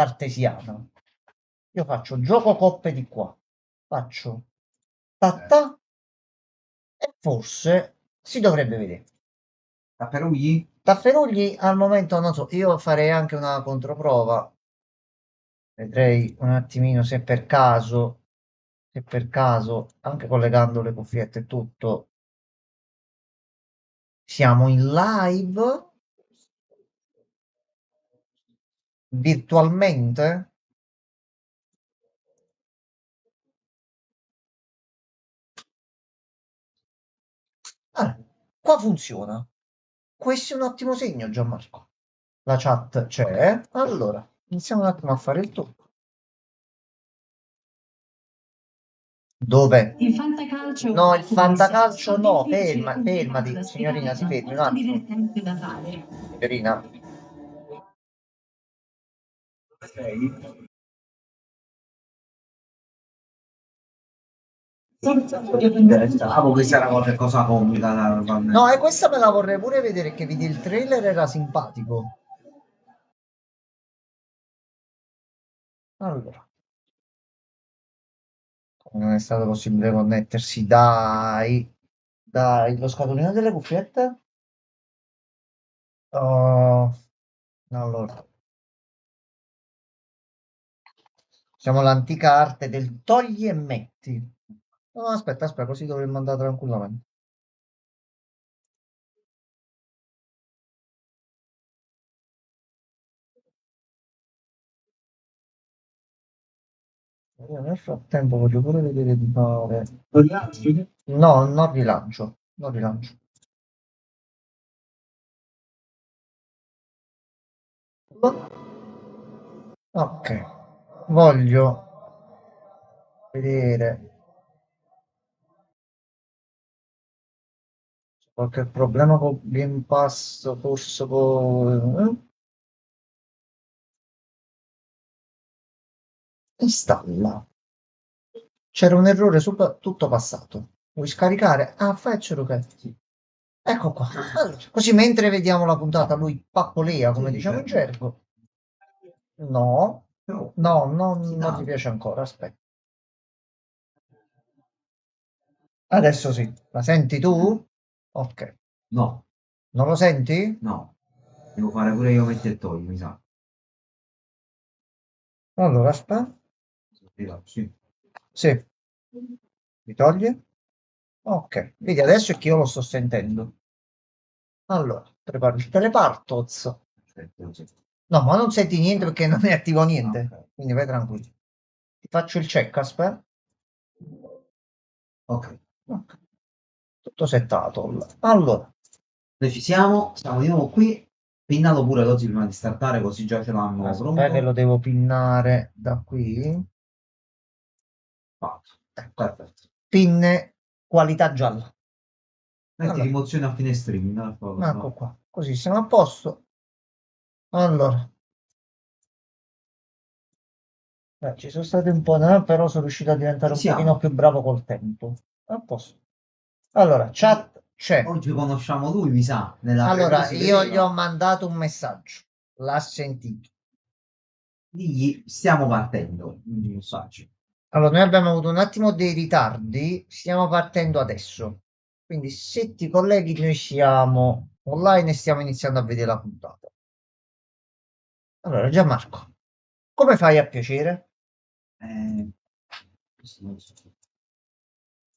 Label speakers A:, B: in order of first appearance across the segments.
A: cartesiana. Io faccio gioco coppe di qua, faccio tattà e forse si dovrebbe vedere.
B: Tapperugli?
A: Tafferugli al momento non so, io farei anche una controprova. Vedrei un attimino se per caso, anche collegando le cuffiette e tutto, siamo in live virtualmente. Ah, qua funziona. Questo è un ottimo segno, Gianmarco. La chat c'è. Allora, iniziamo un attimo a fare il tour. Dove?
C: Il fantacalcio.
A: No, il fantacalcio no, fermati, signorina, si fermi un attimo. Signorina.
B: Sei? Pensavo questa era qualcosa comica.
A: No, e questa me la vorrei pure vedere che vidi il trailer era simpatico. Allora, non è stato possibile connettersi, dai. Dai, lo scatolino delle cuffiette? Oh, allora, siamo l'antica arte del togli e metti. No, aspetta, così dovremmo andare tranquillamente. Io nel frattempo voglio pure vedere di fare. No, non rilancio. Non rilancio. Ok, voglio vedere se qualche problema con Game Pass, forse installa. C'era un errore tutto passato. Vuoi scaricare? Ah, faccelo che. Ecco qua. Allora, così mentre vediamo la puntata, lui pappolea, come diciamo in gergo. No, non ti piace ancora. Aspetta. Adesso sì. La senti tu? Ok.
B: No,
A: Non lo senti?
B: no. Devo fare pure io metti e togli, mi sa.
A: Allora, aspetta.
B: Sì.
A: Sì. Mi toglie? Ok. Vedi, adesso è che io lo sto sentendo. Allora, preparo il telepartoz.
B: Aspetta, sì.
A: No, ma non senti niente perché non è attivo niente.
B: Ok.
A: Quindi vai tranquillo. Ti faccio il check, aspetta.
B: Ok.
A: Ok. Tutto settato. Allora,
B: Noi ci siamo di nuovo qui. Pinnalo pure l'oggi prima di startare, così già ce l'hanno
A: aspetta che
B: pronto.
A: lo devo pinnare da qui.
B: Fatto.
A: Ecco.
B: Perfetto.
A: Pinne qualità gialla.
B: Metti
A: Allora,
B: rimozione a finestrino,
A: ecco qua. Così siamo a posto. Allora, ci sono state un po', però sono riuscito a diventare
B: Ci
A: un pochino
B: siamo.
A: più bravo col tempo. A posto. Allora, chat c'è.
B: Oggi conosciamo lui, mi sa, nella preview
A: Allora,
B: si
A: io gli ho
B: vedeva.
A: mandato un messaggio. L'ha sentito.
B: Digli, stiamo partendo. Un messaggio.
A: Allora, noi abbiamo avuto un attimo dei ritardi, stiamo partendo adesso. Quindi se ti colleghi noi siamo online e stiamo iniziando a vedere la puntata. Allora, Gianmarco, come fai a piacere?
B: Eh, questo non lo so.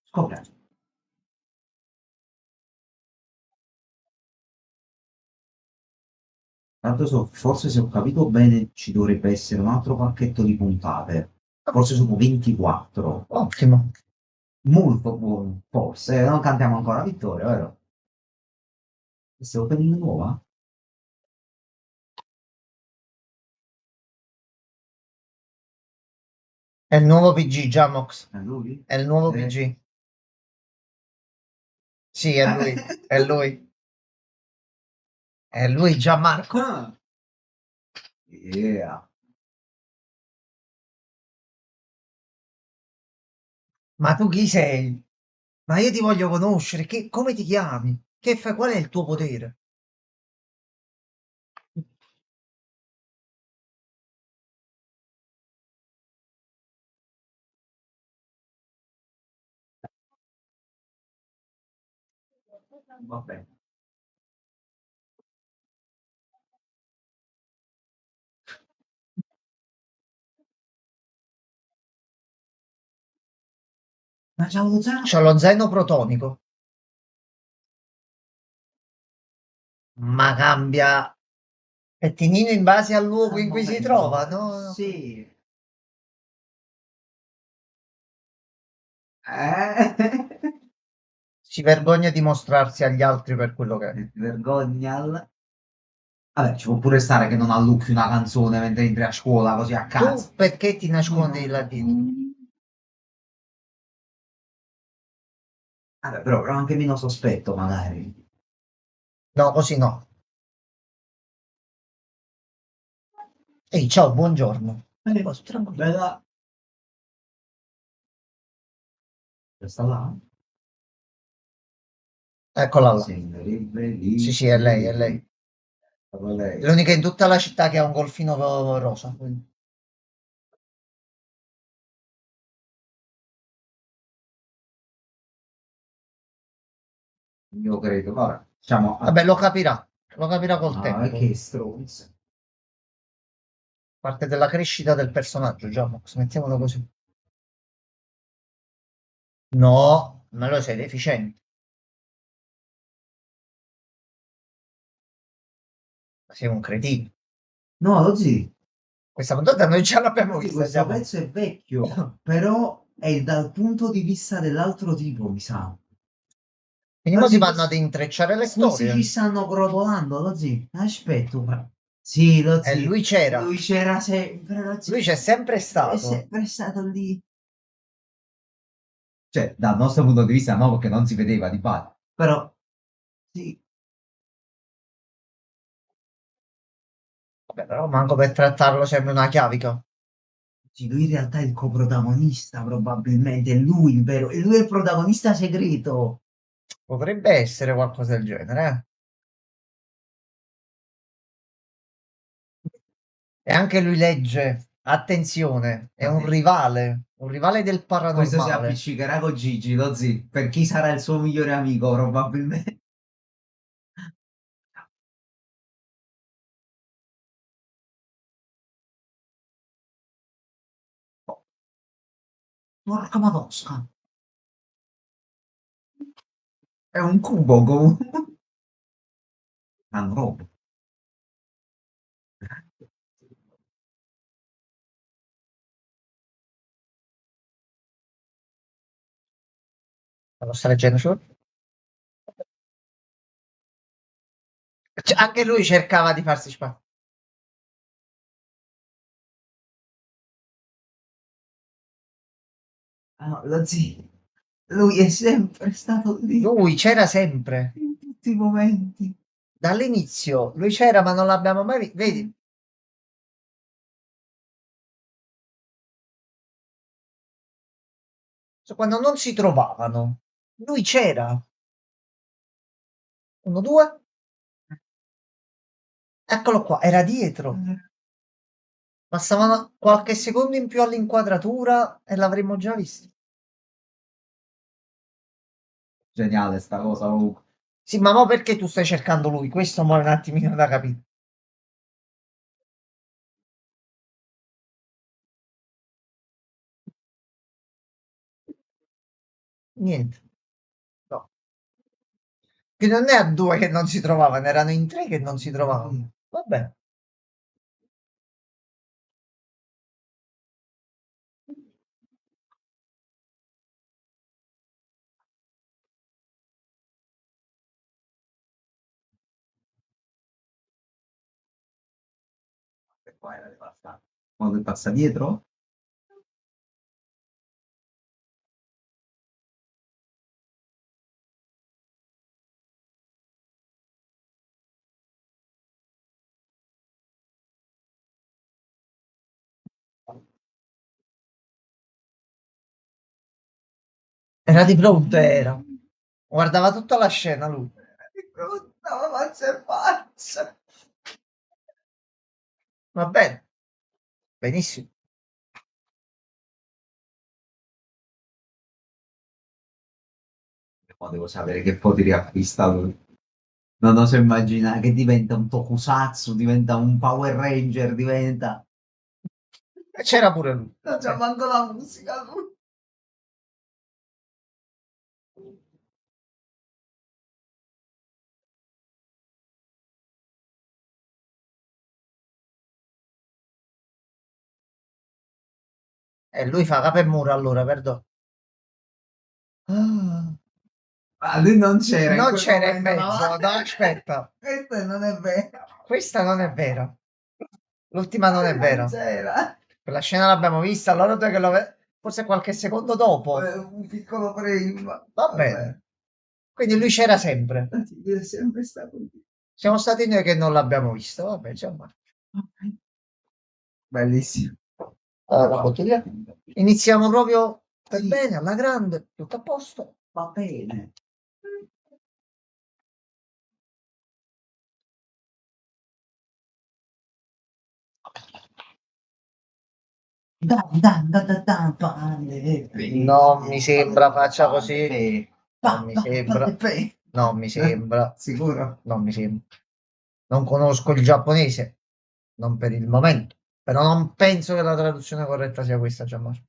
B: Scopriamo. Tanto forse se ho capito bene ci dovrebbe essere un altro pacchetto di puntate. Forse sono 24.
A: Ottimo.
B: Molto buono, forse. Non cantiamo ancora la vittoria, vero? Questa è opening nuova?
A: È il nuovo PG, Jamox.
B: È lui?
A: È il nuovo
B: Eh.
A: PG. Sì, è lui. È lui. È lui, Gianmarco.
B: Ah, yeah.
A: Ma tu chi sei? Ma io ti voglio conoscere. Come ti chiami? Che fai? Qual è il tuo potere?
B: Va bene. Ma c'ha lo zaino?
A: C'ha lo zaino protonico, ma cambia pettinino in base al luogo
B: Al
A: in cui si
B: momento.
A: trova, no?
B: Sì. Eh?
A: Si vergogna di mostrarsi agli altri per quello che è.
B: Vergogna. Vabbè, ci può pure stare che non allucchi una canzone mentre entri a scuola così a
A: Tu
B: cazzo.
A: perché ti nascondi là dietro?
B: Vabbè, però anche meno sospetto, magari.
A: No, così no. Ehi, ciao, buongiorno. Tranquillo.
B: Bella. Sta là?
A: Eccola là.
B: Sembrerebbe
A: Sì,
B: lì,
A: sì, è lei, è lei.
B: proprio lei.
A: L'unica in tutta la città che ha un golfino rosa.
B: Io credo, vabbè. Diciamo,
A: Vabbè, lo capirà col
B: ah,
A: tempo.
B: che stronzo.
A: Parte della crescita del personaggio, già, mettiamolo così. No, ma lo sei deficiente. Ma sei un cretino.
B: No, lo zii,
A: Questa puntata noi già l'abbiamo
B: sì,
A: vista,
B: questo
A: siamo...
B: pezzo è vecchio, però è dal punto di vista dell'altro tipo, mi sa.
A: Quindi
B: Lo
A: mo si
B: zii,
A: vanno ad intrecciare le
B: questi ci
A: storie.
B: stanno grotolando, lo zii. Aspetta, sì, lo
A: E
B: zii.
A: lui c'era.
B: Lui c'era sempre, lo zii.
A: Lui c'è sempre
B: È
A: stato.
B: sempre stato lì. Cioè, dal nostro punto di vista no, perché non si vedeva di fatto. Però, sì,
A: Vabbè, però manco per trattarlo sembra una chiavica.
B: sì, lui in realtà è il coprotagonista, probabilmente. È lui il vero, è lui il protagonista segreto.
A: Potrebbe essere qualcosa del genere, eh. E anche lui legge. Attenzione, è
B: Infatti,
A: un rivale del
B: questo si
A: paranormale.
B: appiccicherà con Gigi, lo zii, per chi sarà il suo migliore amico, probabilmente. Porca madosca. È un cubo comunque. Una roba.
A: Lo sta leggendo su? Cioè, anche lui cercava di farsi spazio.
B: Ah, lo zio, lui è sempre stato lì
A: Lui c'era sempre.
B: in tutti i momenti.
A: Dall'inizio lui c'era, ma non l'abbiamo mai visto.
B: Eh,
A: Vedi, quando non si trovavano, lui c'era. Uno, due, eccolo qua, era dietro. Passavano qualche secondo in più all'inquadratura e l'avremmo già visto.
B: Geniale sta cosa comunque.
A: Sì, ma mo perché tu stai cercando lui? Questo mo è un attimino da capire. Niente, no. Che non è a due che non si trovavano, erano in tre che non si trovavano. Vabbè.
B: E qua era devastante. Quando passa dietro?
A: Era di fronte, era. Guardava tutta la scena lui.
B: Che brutta, ma è pazza.
A: Va bene, benissimo.
B: Ma devo sapere che poteri acquista lui. Non oso immaginare che diventa un Tokusatsu, diventa un Power Ranger, diventa...
A: E c'era pure lui.
B: Non c'è manco la musica lui.
A: E lui fa capo e muro allora, perdono. Ah,
B: Ma lui non c'era in
A: non
B: quel
A: c'era in
B: momento, no?
A: mezzo, no, aspetta.
B: Questo non è vero.
A: Questa non è vera. L'ultima non è
B: Non
A: vera.
B: c'era.
A: Quella scena l'abbiamo vista, loro due che forse qualche secondo dopo.
B: Un piccolo frame.
A: Va
B: Vabbè.
A: bene. Quindi lui c'era sempre.
B: Sì, è sempre stato lì.
A: Siamo stati noi che non l'abbiamo visto. Vabbè, insomma.
B: Bellissimo.
A: Allora, la bottiglia. Iniziamo proprio per
B: Sì,
A: bene, alla grande, tutto a posto.
B: va bene. Dan, dan, dan, dan, dan, pane e
A: Non mi
B: pepe,
A: sembra faccia
B: pane
A: così.
B: e pepe.
A: Non
B: Pa,
A: mi
B: pa, pane
A: sembra.
B: e pepe.
A: Non mi sembra.
B: Sicuro?
A: Non mi sembra. Non conosco il giapponese, non per il momento. Però non penso che la traduzione corretta sia questa, Gianmarco.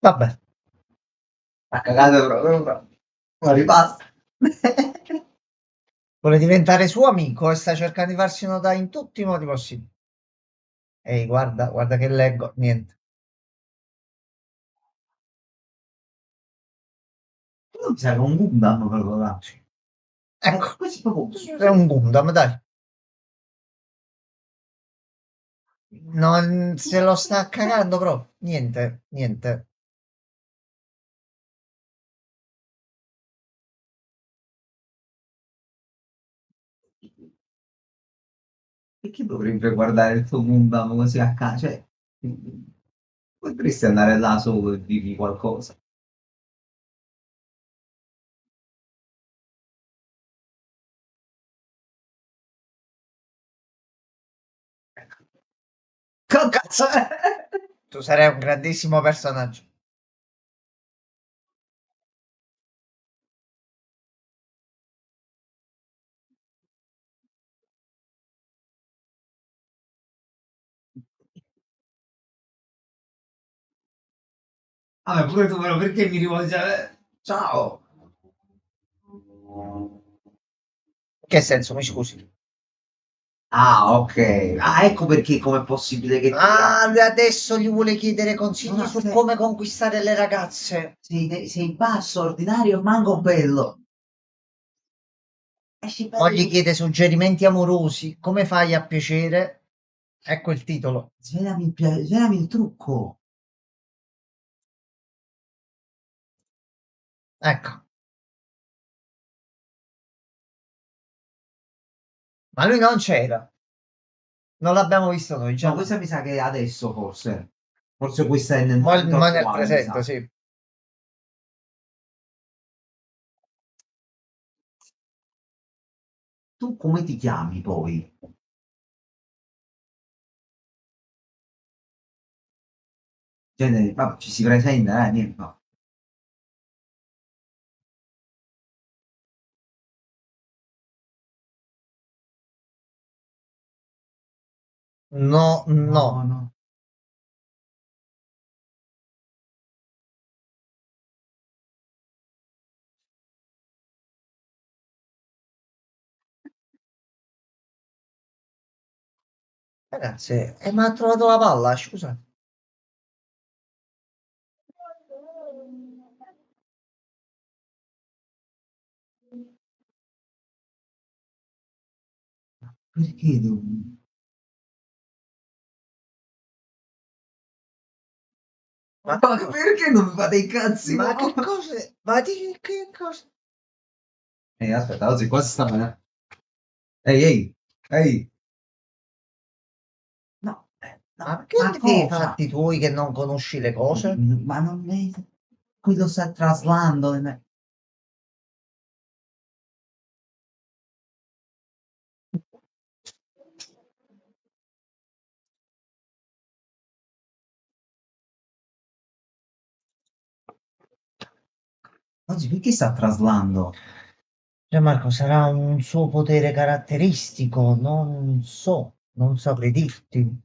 A: Vabbè,
B: Ha cagato proprio. Ma ripassa.
A: vuole diventare suo amico e sta cercando di farsi notare in tutti i modi possibili. Ehi, guarda, guarda che leggo. Niente.
B: Non mi sa che è un Gundam proprio là.
A: Ecco,
B: Questo è proprio...
A: è un Gundam, dai. Non se lo sta cagando proprio. Niente, niente.
B: Perché dovrebbe guardare il tuo Gundam così a caso? Cioè, potresti andare là solo e dirgli qualcosa. Che cazzo è?
A: Tu sarai un grandissimo personaggio.
B: Vabbè, pure tu, però perché mi rivolgi a... Ciao!
A: Che senso, mi scusi?
B: Ah, ok. Ah, ecco perché com'è possibile che tu
A: Ah, lui adesso gli vuole chiedere consigli
B: no,
A: su come conquistare le ragazze.
B: sei basso, ordinario e manco bello. Esci
A: O
B: bello
A: gli
B: tu.
A: chiede suggerimenti amorosi. Come fai a piacere? Ecco il titolo.
B: Svelami il trucco.
A: Ecco. Ma lui non c'era. Non l'abbiamo visto noi
B: No,
A: già.
B: questa mi sa che è adesso, forse. Forse questa è nel momento
A: Ma nel
B: attuale, mi
A: presente,
B: sa.
A: sì.
B: Tu come ti chiami poi? Cioè, ci si presenta, niente, no.
A: No,
B: No,
A: no.
B: no.
A: Ragazzi, ma ha trovato la palla, scusa.
B: Perché devo...
A: Ma,
B: Ma perché non mi fate i cazzi?
A: ma che cosa? Ma di che cosa?
B: Aspetta, oggi qua si sta bene. Ehi, ehi, ehi. No,
A: Ma
B: no,
A: perché non
B: ma
A: ti fai i
B: cosa?
A: fatti tuoi che non conosci le cose?
B: Ma non è... Qui lo sta traslando. Oggi perché sta traslando?
A: Gianmarco, sarà un suo potere caratteristico, non so, non saprei dirti.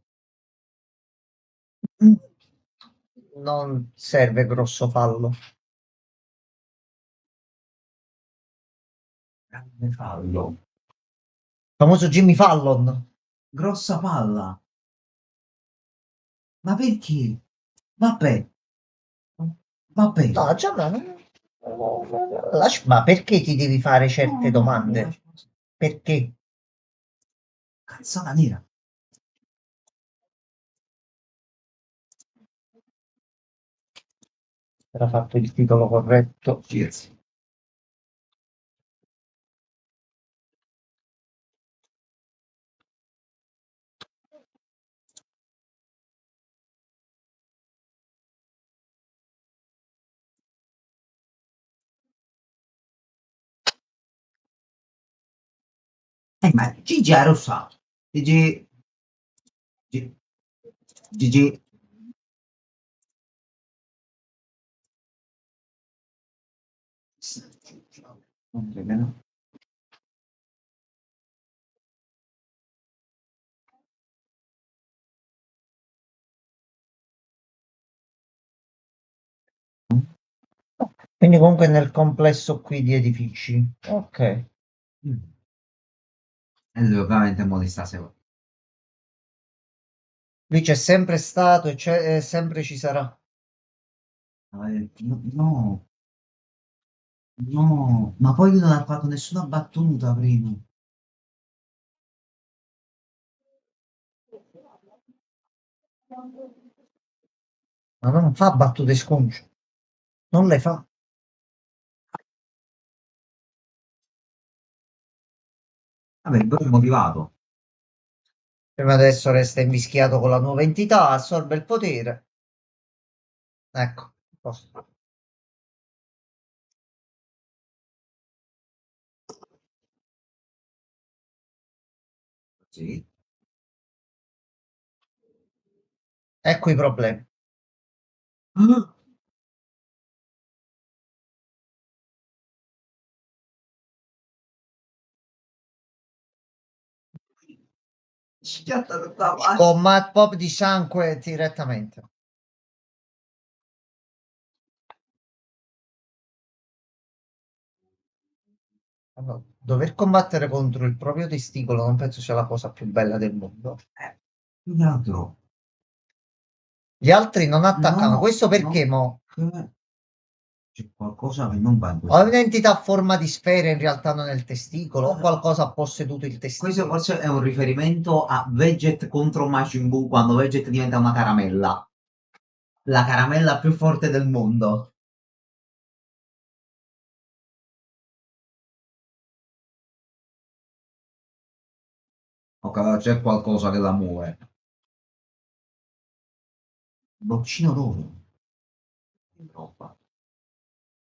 A: Non serve grosso fallo.
B: Grande fallo.
A: Famoso Jimmy Fallon.
B: Grossa palla. Ma perché? Vabbè, vabbè.
A: No, Gianmarco, ma perché ti devi fare certe
B: No, no, mi
A: domande?
B: lascia così.
A: Perché?
B: Cazzata nera.
A: Era fatto il titolo corretto.
B: Cheers. Ma Gigi ha rossato. Gigi... Gigi... Gigi... Non credo, no?
A: Quindi comunque nel complesso qui di edifici. Ok.
B: Mm. E lui ovviamente mo li sta seguendo.
A: Lui c'è sempre stato e sempre ci sarà.
B: No, no, no, ma poi lui non ha fatto nessuna battuta prima.
A: Ma non fa battute sconce. Non le fa.
B: Vabbè, il è motivato.
A: Prima adesso resta invischiato con la nuova entità, assorbe il potere. Ecco. Posto.
B: Sì.
A: Ecco i problemi.
B: Schiatta tutta la faccia.
A: Con Mad Pop di sangue direttamente. Allora, dover combattere contro il proprio testicolo non penso sia la cosa più bella del mondo.
B: Più che altro.
A: Gli altri non attaccano.
B: No,
A: Questo perché,
B: no.
A: mo?
B: C'è qualcosa che non va in
A: O è
B: questo.
A: un'entità a forma di sfera in realtà non è il testicolo, o
B: No,
A: qualcosa ha posseduto il
B: questo
A: testicolo.
B: forse è un riferimento a Veget contro Majin Buu quando Veget diventa una caramella. La caramella più forte del mondo. Ok, c'è qualcosa che la muove. Boccino d'oro. In roba.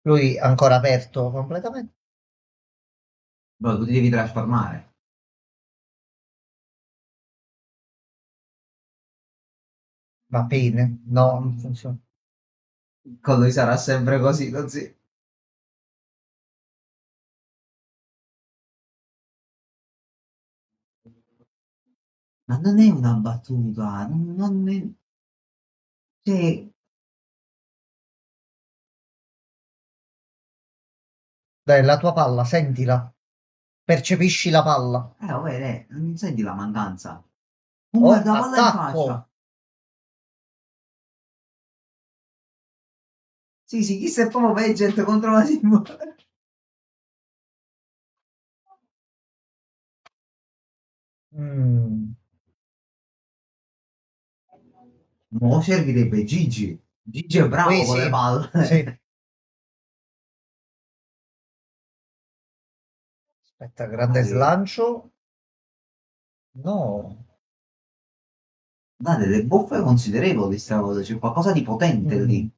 A: Lui ancora aperto completamente.
B: Bro, tu ti devi trasformare.
A: Va bene. No, non funziona.
B: Con lui sarà sempre così, così. Ma non è una battuta, non è... Cioè,
A: Dai, la tua palla, sentila. Percepisci la palla.
B: vabbè, non senti la mancanza. Guarda, palla in
A: attacco.
B: faccia. Sì, sì, chi è proprio Veget contro la Simone.
A: Mm.
B: Mo servirebbe Gigi. Gigi è
A: Qui
B: bravo con le
A: sì,
B: palle.
A: sì. Aspetta, grande
B: Dai,
A: slancio. No.
B: dà delle buffe considerevoli sta cosa, c'è qualcosa di potente
A: Mm.
B: lì.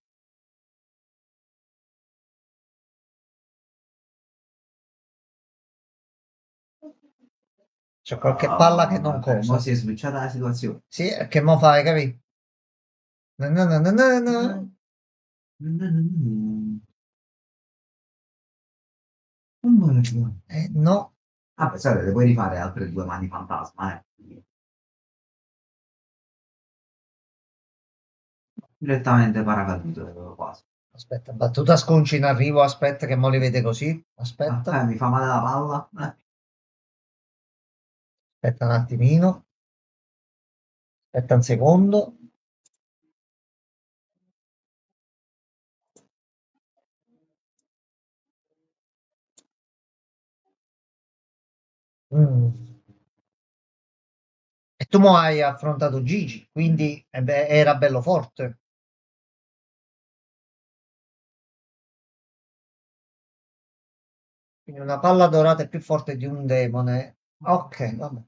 A: C'è qualche palla che non
B: Vabbè, mo
A: cosa.
B: si è switchata la situazione.
A: Sì, che mo fai, capì? No, no, no, no, no, no. No.
B: Ah, pensate, le puoi rifare altre due mani fantasma, Direttamente paracadute, quasi.
A: Aspetta, battuta sconci in arrivo. Aspetta, che mo li vede così. Aspetta,
B: Mi fa male la palla.
A: aspetta un attimino. Aspetta un secondo. Mm. E tu mo hai affrontato Gigi, quindi beh, era bello forte. Quindi una palla dorata è più forte di un demone. Ok, vabbè.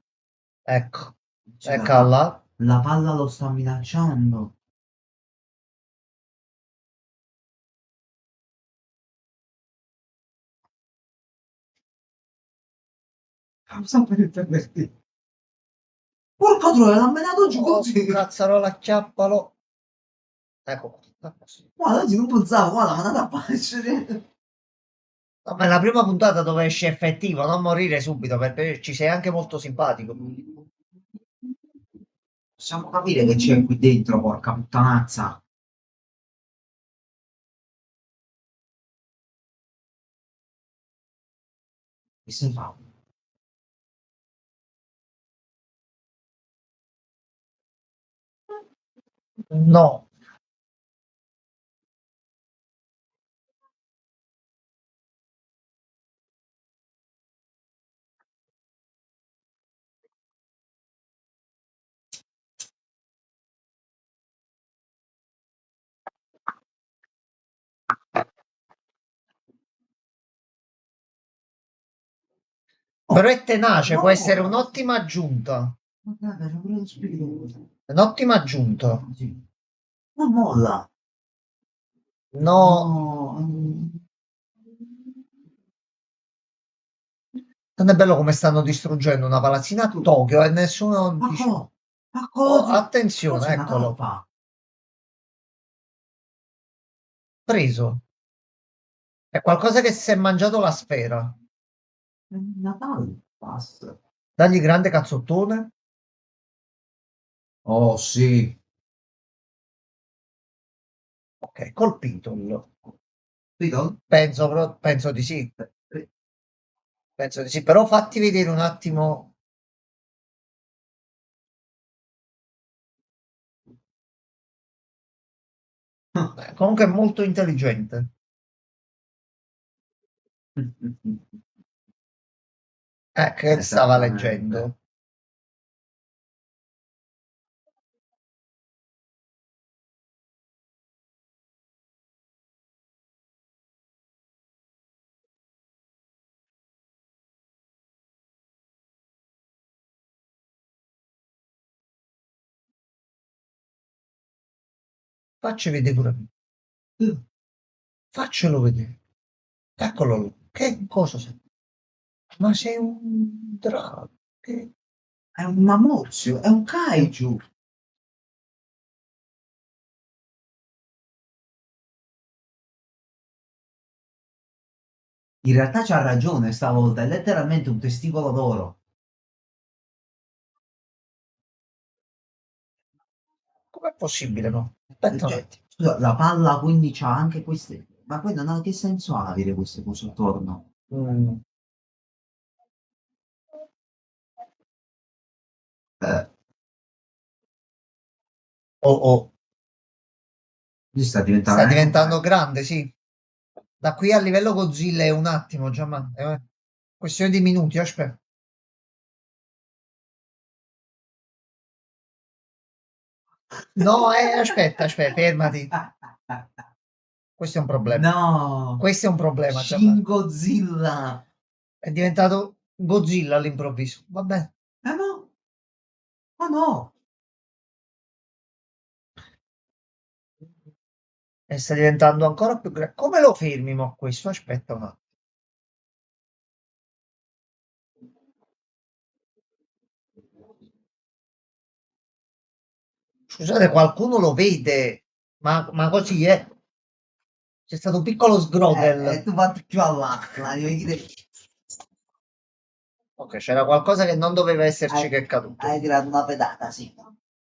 A: Ecco,
B: Cioè,
A: eccola là.
B: la palla lo sta minacciando. Cosa per intervertire? Porca troia, l'ha menato giù
A: Oh,
B: così.
A: cazzarola, acchiappalo. Ecco qua.
B: Guarda, oggi non pensavo, guarda, ma andate a facile.
A: No, ma è la prima puntata dove esce effettivo, non morire subito, perché ci sei anche molto simpatico.
B: Possiamo capire che c'è qui dentro, porca puttanazza. Che si fa?
A: No. Però è tenace, può
B: Non
A: essere
B: molla.
A: un'ottima aggiunta.
B: Ma guarda, c'è pure lo spirito.
A: Un'ottima aggiunta.
B: Sì. Non molla.
A: No,
B: No.
A: non è bello come stanno distruggendo una palazzina a Tokyo e nessuno
B: Ma
A: dice...
B: co? Ma
A: Oh,
B: cosa?
A: attenzione,
B: Cos'è una
A: eccolo,
B: talpa?
A: preso. È qualcosa che si è mangiato la sfera.
B: È una talpa.
A: Dagli grande cazzottone.
B: Oh sì.
A: Ok, colpito.
B: Capito?
A: Penso di sì. Penso di sì, però fatti vedere un attimo. Comunque è molto intelligente. Che stava
B: Esattamente.
A: leggendo. Facci vedere pure me. Faccelo vedere. Eccolo lì. Che cosa sei? Ma sei un drago.
B: È un mamozio, è un kaiju. In realtà c'ha ragione stavolta, è letteralmente un testicolo d'oro.
A: Com'è possibile, no? Aspetta un
B: Cioè,
A: attimo.
B: scusa, la palla quindi c'ha anche queste. Ma poi non ha che senso ha avere queste cose attorno?
A: Mm.
B: Eh,
A: Oh, oh,
B: Lui sta diventando
A: sta diventando grande, sì. Da qui a livello Godzilla è un attimo, Giamma. È questione di minuti, aspetta. No, aspetta, aspetta, fermati. Questo è un problema.
B: No,
A: Questo è un problema,
B: Shin
A: Giamma.
B: Godzilla.
A: È diventato Godzilla all'improvviso. Vabbè.
B: No, ma no.
A: E sta diventando ancora più grande. Come lo fermi, mo, questo? Aspetta un attimo. Scusate, qualcuno lo vede, ma così è. C'è stato un piccolo sgrodel.
B: Tu fatti più all'acqua, devi dire,
A: Ok, c'era qualcosa che non doveva esserci che è caduto.
B: hai tirato una pedata, sì.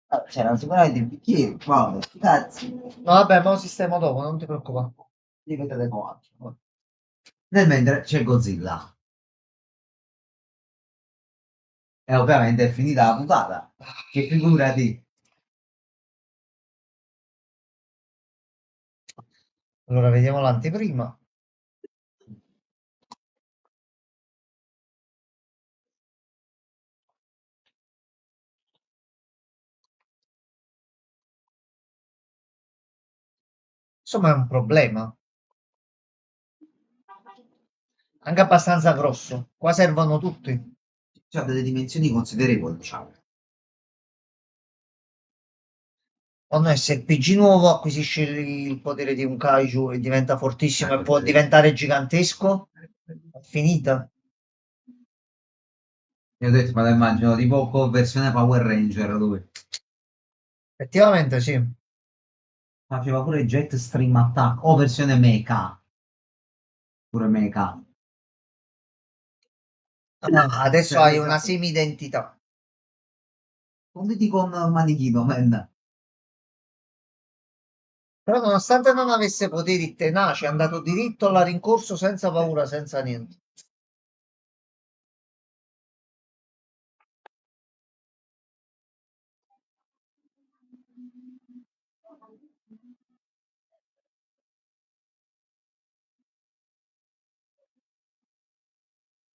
B: Allora, c'erano sicuramente i bicchieri, ma cazzo,
A: No, vabbè, ma lo sistemo dopo, non ti preoccupare.
B: li vedremo oggi. Nel mentre c'è Godzilla. E ovviamente è finita la puntata. Che figurati.
A: Allora, vediamo l'anteprima. Insomma, è un problema. Anche abbastanza grosso. Qua servono tutti.
B: C'ha delle dimensioni considerevoli, diciamo.
A: Quando se il PG nuovo acquisisce il potere di un kaiju e diventa fortissimo e
B: Ecco,
A: può diventare gigantesco, è finita.
B: io ho detto, ma lo immagino tipo versione Power Ranger lui.
A: Effettivamente sì.
B: Faceva pure Jet Stream Attack o versione Mecha. Pure Mecha.
A: Ah, adesso
B: Cioè,
A: hai
B: lui già
A: una semi-identità.
B: compiti con Manichino, man.
A: Però nonostante non avesse poteri tenaci, è andato diritto alla rincorso senza paura, senza niente.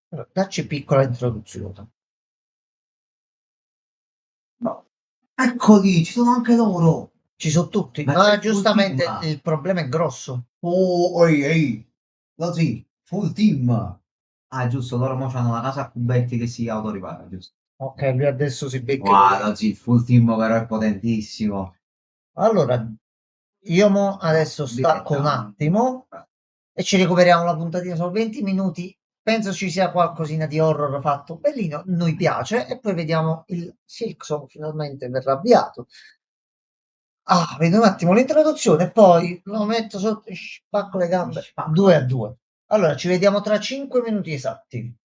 A: Allora, dacci piccola introduzione.
B: No. Eccoli, ci sono anche loro.
A: Ci sono tutti.
B: Ma c'è
A: Ma
B: il full team.
A: giustamente il problema è grosso.
B: Oh, ehi, ehi. No, sì, full team. Ah, giusto, loro mo c'hanno la casa a cubetti che si autoripara, giusto?
A: Ok, lui adesso si becca i
B: Guarda,
A: poteri.
B: sì, il full team però è potentissimo.
A: Allora, io mo
B: No,
A: adesso stacco un
B: diretto.
A: attimo e ci recuperiamo la puntatina. Sono 20 minuti. Penso ci sia qualcosina di horror fatto bellino. Noi piace. E poi vediamo il Silksong finalmente verrà avviato. Ah, vedo un attimo l'introduzione, poi lo metto sotto, spacco le gambe, 2-2. Allora, ci vediamo tra 5 minuti esatti.